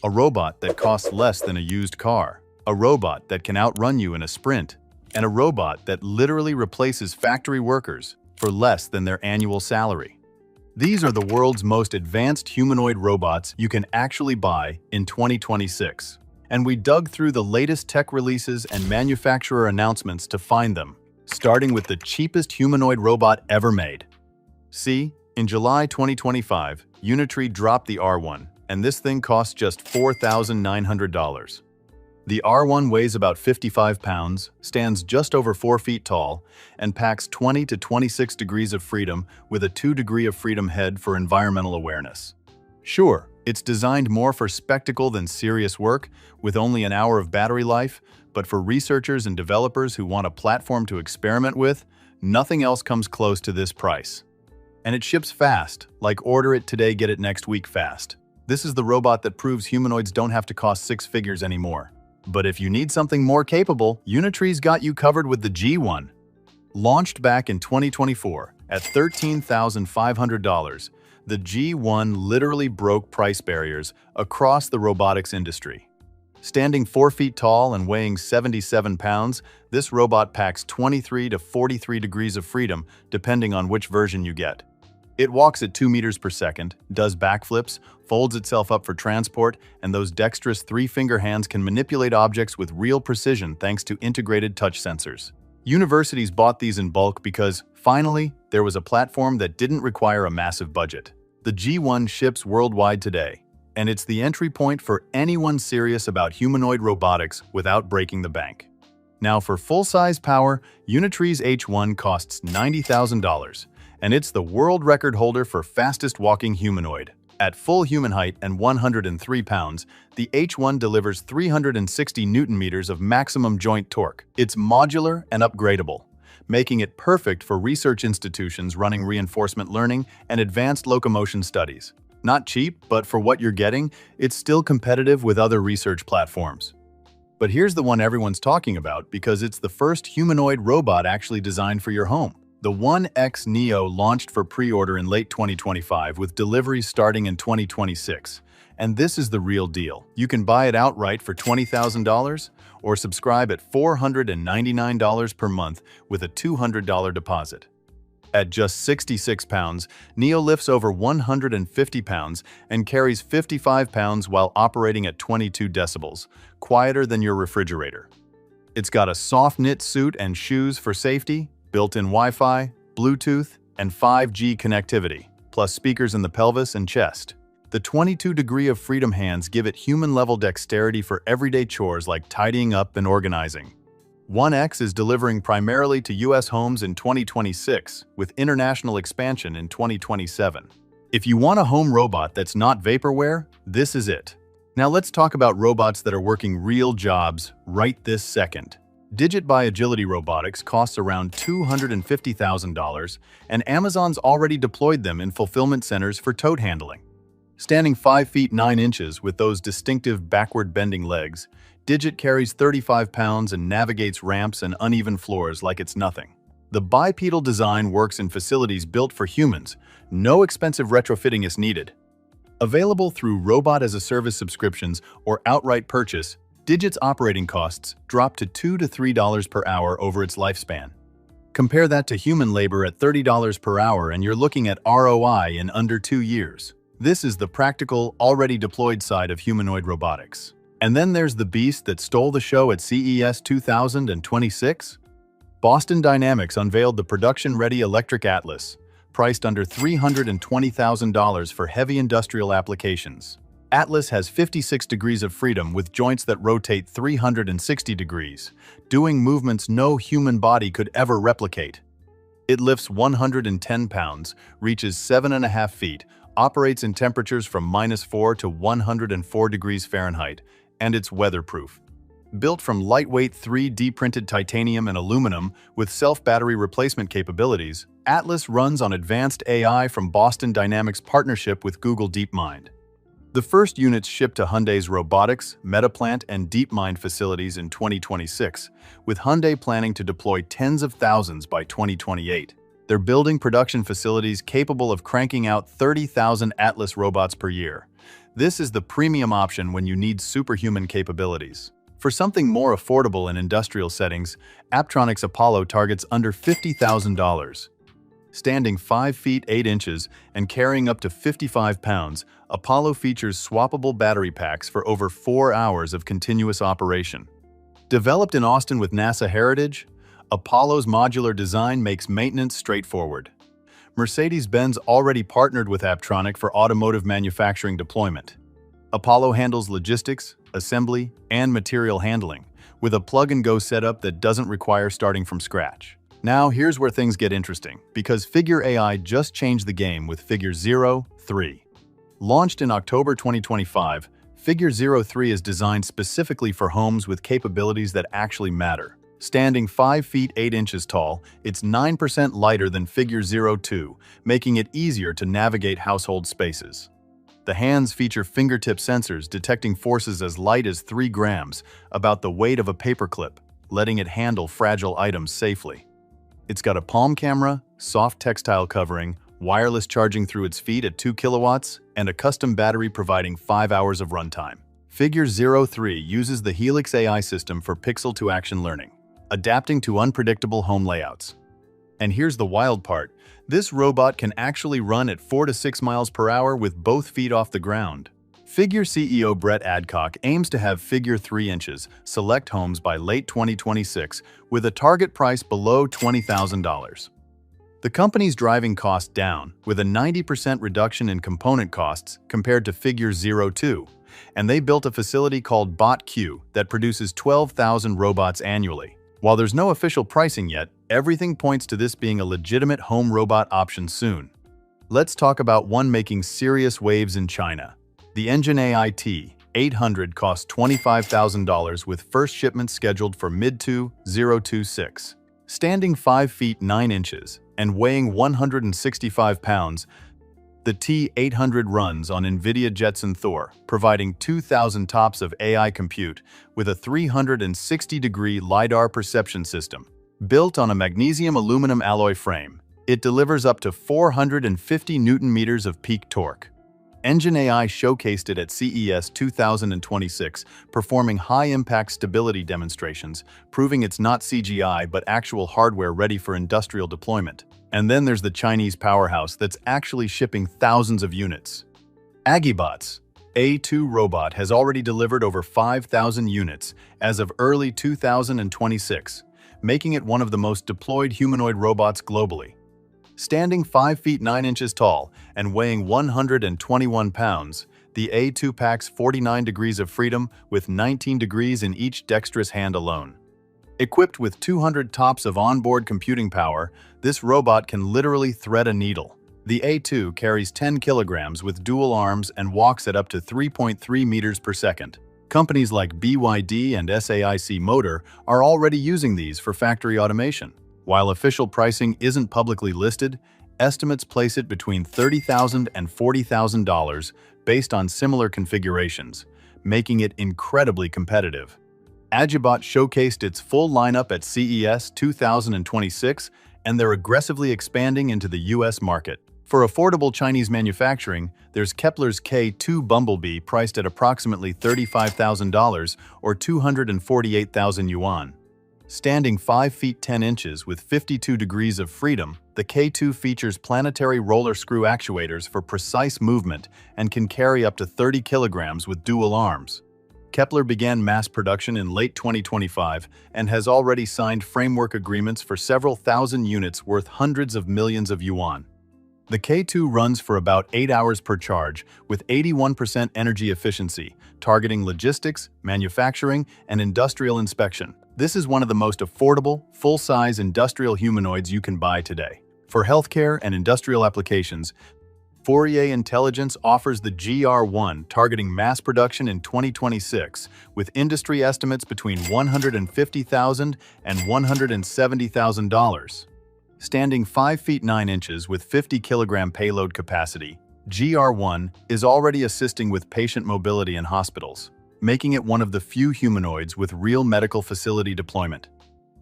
a robot that costs less than a used car, a robot that can outrun you in a sprint, and a robot that literally replaces factory workers for less than their annual salary. These are the world's most advanced humanoid robots you can actually buy in 2026. And we dug through the latest tech releases and manufacturer announcements to find them, starting with the cheapest humanoid robot ever made. See, in July 2025, Unitree dropped the R1, and this thing costs just $4,900. The R1 weighs about 55 pounds, stands just over 4 feet tall, and packs 20 to 26 degrees of freedom with a 2-degree of freedom head for environmental awareness. Sure, it's designed more for spectacle than serious work, with only an hour of battery life, but for researchers and developers who want a platform to experiment with, nothing else comes close to this price. And it ships fast, like order it today, get it next week fast. This is the robot that proves humanoids don't have to cost 6 figures anymore. But if you need something more capable, Unitree's got you covered with the G1. Launched back in 2024 at $13,500, the G1 literally broke price barriers across the robotics industry. Standing 4 feet tall and weighing 77 pounds, this robot packs 23 to 43 degrees of freedom depending on which version you get. It walks at 2 meters per second, does backflips, folds itself up for transport, and those dexterous 3-finger hands can manipulate objects with real precision thanks to integrated touch sensors. Universities bought these in bulk because, finally, there was a platform that didn't require a massive budget. The G1 ships worldwide today, and it's the entry point for anyone serious about humanoid robotics without breaking the bank. Now, for full-size power, Unitree's H1 costs $90,000. And it's the world record holder for fastest walking humanoid. At full human height and 103 pounds, the H1 delivers 360 Newton-meters of maximum joint torque. It's modular and upgradable, making it perfect for research institutions running reinforcement learning and advanced locomotion studies. Not cheap, but for what you're getting, it's still competitive with other research platforms. But here's the one everyone's talking about because it's the first humanoid robot actually designed for your home. The 1X Neo launched for pre-order in late 2025 with deliveries starting in 2026. And this is the real deal. You can buy it outright for $20,000 or subscribe at $499 per month with a $200 deposit. At just 66 pounds, Neo lifts over 150 pounds and carries 55 pounds while operating at 22 decibels, quieter than your refrigerator. It's got a soft knit suit and shoes for safety, built-in Wi-Fi, Bluetooth, and 5G connectivity, plus speakers in the pelvis and chest. The 22-degree of freedom hands give it human-level dexterity for everyday chores like tidying up and organizing. 1X is delivering primarily to US homes in 2026, with international expansion in 2027. If you want a home robot that's not vaporware, this is it. Now let's talk about robots that are working real jobs right this second. Digit by Agility Robotics costs around $250,000, and Amazon's already deployed them in fulfillment centers for tote handling. Standing 5 feet 9 inches with those distinctive backward-bending legs, Digit carries 35 pounds and navigates ramps and uneven floors like it's nothing. The bipedal design works in facilities built for humans. No expensive retrofitting is needed. Available through Robot-as-a-Service subscriptions or outright purchase, Digit's operating costs drop to $2 to $3 per hour over its lifespan. Compare that to human labor at $30 per hour and you're looking at ROI in under 2 years. This is the practical, already deployed side of humanoid robotics. And then there's the beast that stole the show at CES 2026. Boston Dynamics unveiled the production-ready electric Atlas, priced under $320,000 for heavy industrial applications. Atlas has 56 degrees of freedom with joints that rotate 360 degrees, doing movements no human body could ever replicate. It lifts 110 pounds, reaches 7.5 feet, operates in temperatures from -4 to 104 degrees Fahrenheit, and it's weatherproof. Built from lightweight 3D printed titanium and aluminum with self-battery replacement capabilities, Atlas runs on advanced AI from Boston Dynamics' partnership with Google DeepMind. The first units shipped to Hyundai's Robotics, Metaplant, and DeepMind facilities in 2026, with Hyundai planning to deploy tens of thousands by 2028. They're building production facilities capable of cranking out 30,000 Atlas robots per year. This is the premium option when you need superhuman capabilities. For something more affordable in industrial settings, Apptronik's Apollo targets under $50,000. Standing 5 feet 8 inches and carrying up to 55 pounds, Apollo features swappable battery packs for over 4 hours of continuous operation. Developed in Austin with NASA heritage, Apollo's modular design makes maintenance straightforward. Mercedes-Benz already partnered with Apptronik for automotive manufacturing deployment. Apollo handles logistics, assembly, and material handling, with a plug-and-go setup that doesn't require starting from scratch. Now, here's where things get interesting, because Figure AI just changed the game with Figure 03. Launched in October 2025, Figure 03 is designed specifically for homes with capabilities that actually matter. Standing 5 feet 8 inches tall, it's 9% lighter than Figure 02, making it easier to navigate household spaces. The hands feature fingertip sensors detecting forces as light as 3 grams, about the weight of a paperclip, letting it handle fragile items safely. It's got a palm camera, soft textile covering, wireless charging through its feet at 2 kilowatts, and a custom battery providing 5 hours of runtime. Figure 03 uses the Helix AI system for pixel-to-action learning, adapting to unpredictable home layouts. And here's the wild part. This robot can actually run at 4 to 6 miles per hour with both feet off the ground. Figure CEO Brett Adcock aims to have Figure 3 inches select homes by late 2026 with a target price below $20,000. The company's driving costs down with a 90% reduction in component costs compared to Figure 02, and they built a facility called BotQ that produces 12,000 robots annually. While there's no official pricing yet, everything points to this being a legitimate home robot option soon. Let's talk about one making serious waves in China. The Engine AI T800 costs $25,000 with first shipment scheduled for mid-2026. Standing 5 feet 9 inches and weighing 165 pounds, the T800 runs on NVIDIA Jetson Thor, providing 2,000 TOPS of AI compute with a 360-degree LiDAR perception system. Built on a magnesium-aluminum alloy frame, it delivers up to 450 Newton-meters of peak torque. Engine AI showcased it at CES 2026, performing high-impact stability demonstrations, proving it's not CGI but actual hardware ready for industrial deployment. And then there's the Chinese powerhouse that's actually shipping thousands of units. Agibot's A2 robot has already delivered over 5,000 units as of early 2026, making it one of the most deployed humanoid robots globally. Standing 5 feet 9 inches tall and weighing 121 pounds, the A2 packs 49 degrees of freedom with 19 degrees in each dexterous hand alone. Equipped with 200 TOPS of onboard computing power, this robot can literally thread a needle. The A2 carries 10 kilograms with dual arms and walks at up to 3.3 meters per second. Companies like BYD and SAIC Motor are already using these for factory automation. While official pricing isn't publicly listed, estimates place it between $30,000 and $40,000 based on similar configurations, making it incredibly competitive. Agibot showcased its full lineup at CES 2026, and they're aggressively expanding into the US market. For affordable Chinese manufacturing, there's Kepler's K2 Bumblebee priced at approximately $35,000 or 248,000 yuan. Standing 5 feet 10 inches with 52 degrees of freedom, the K2 features planetary roller screw actuators for precise movement and can carry up to 30 kilograms with dual arms. Kepler began mass production in late 2025 and has already signed framework agreements for several thousand units worth hundreds of millions of yuan. The K2 runs for about 8 hours per charge with 81% energy efficiency, targeting logistics, manufacturing, and industrial inspection. This is one of the most affordable, full-size industrial humanoids you can buy today. For healthcare and industrial applications, Fourier Intelligence offers the GR1 targeting mass production in 2026, with industry estimates between $150,000 and $170,000. Standing 5 feet 9 inches with 50 kilogram payload capacity, GR1 is already assisting with patient mobility in hospitals, making it one of the few humanoids with real medical facility deployment.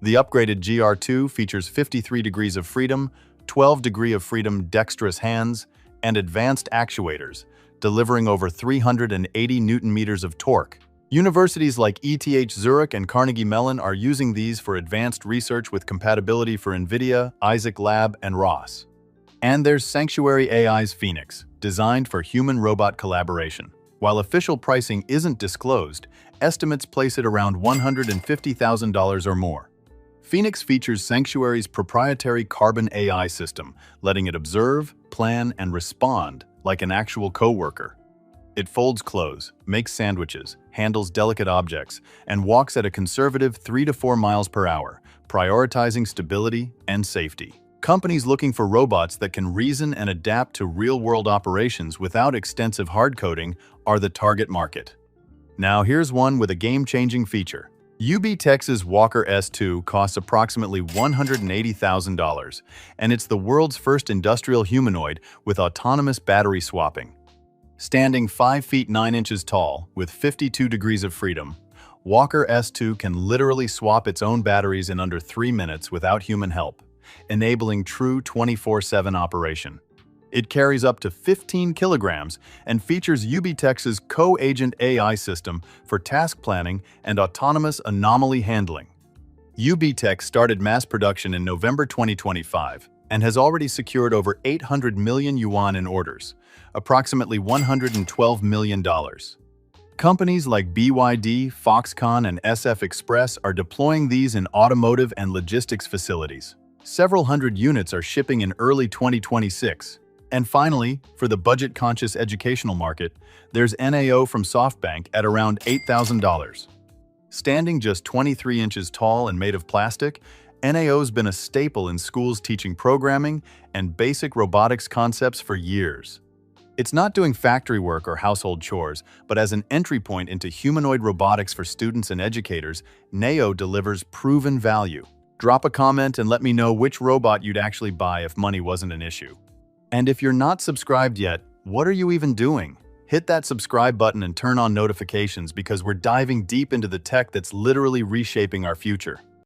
The upgraded GR2 features 53 degrees of freedom, 12 degree of freedom dexterous hands, and advanced actuators, delivering over 380 Newton-meters of torque. Universities like ETH Zurich and Carnegie Mellon are using these for advanced research with compatibility for NVIDIA, Isaac Lab, and Ross. And there's Sanctuary AI's Phoenix, designed for human-robot collaboration. While official pricing isn't disclosed, estimates place it around $150,000 or more. Phoenix features Sanctuary's proprietary carbon AI system, letting it observe, plan, and respond like an actual coworker. It folds clothes, makes sandwiches, handles delicate objects, and walks at a conservative 3 to 4 miles per hour, prioritizing stability and safety. Companies looking for robots that can reason and adapt to real-world operations without extensive hard coding are the target market. Now here's one with a game-changing feature. UBTech's Walker S2 costs approximately $180,000, and it's the world's first industrial humanoid with autonomous battery swapping. Standing 5 feet 9 inches tall with 52 degrees of freedom, Walker S2 can literally swap its own batteries in under 3 minutes without human help, enabling true 24/7 operation. It carries up to 15 kilograms and features UBTech's Co-Agent AI system for task planning and autonomous anomaly handling. UBTech started mass production in November 2025 and has already secured over 800 million yuan in orders, approximately $112 million. Companies like BYD, Foxconn, and SF Express are deploying these in automotive and logistics facilities. Several hundred units are shipping in early 2026. And finally, for the budget-conscious educational market, there's NAO from SoftBank at around $8,000. Standing just 23 inches tall and made of plastic, NAO's been a staple in schools teaching programming and basic robotics concepts for years. It's not doing factory work or household chores, but as an entry point into humanoid robotics for students and educators, NAO delivers proven value. Drop a comment and let me know which robot you'd actually buy if money wasn't an issue. And if you're not subscribed yet, what are you even doing? Hit that subscribe button and turn on notifications because we're diving deep into the tech that's literally reshaping our future.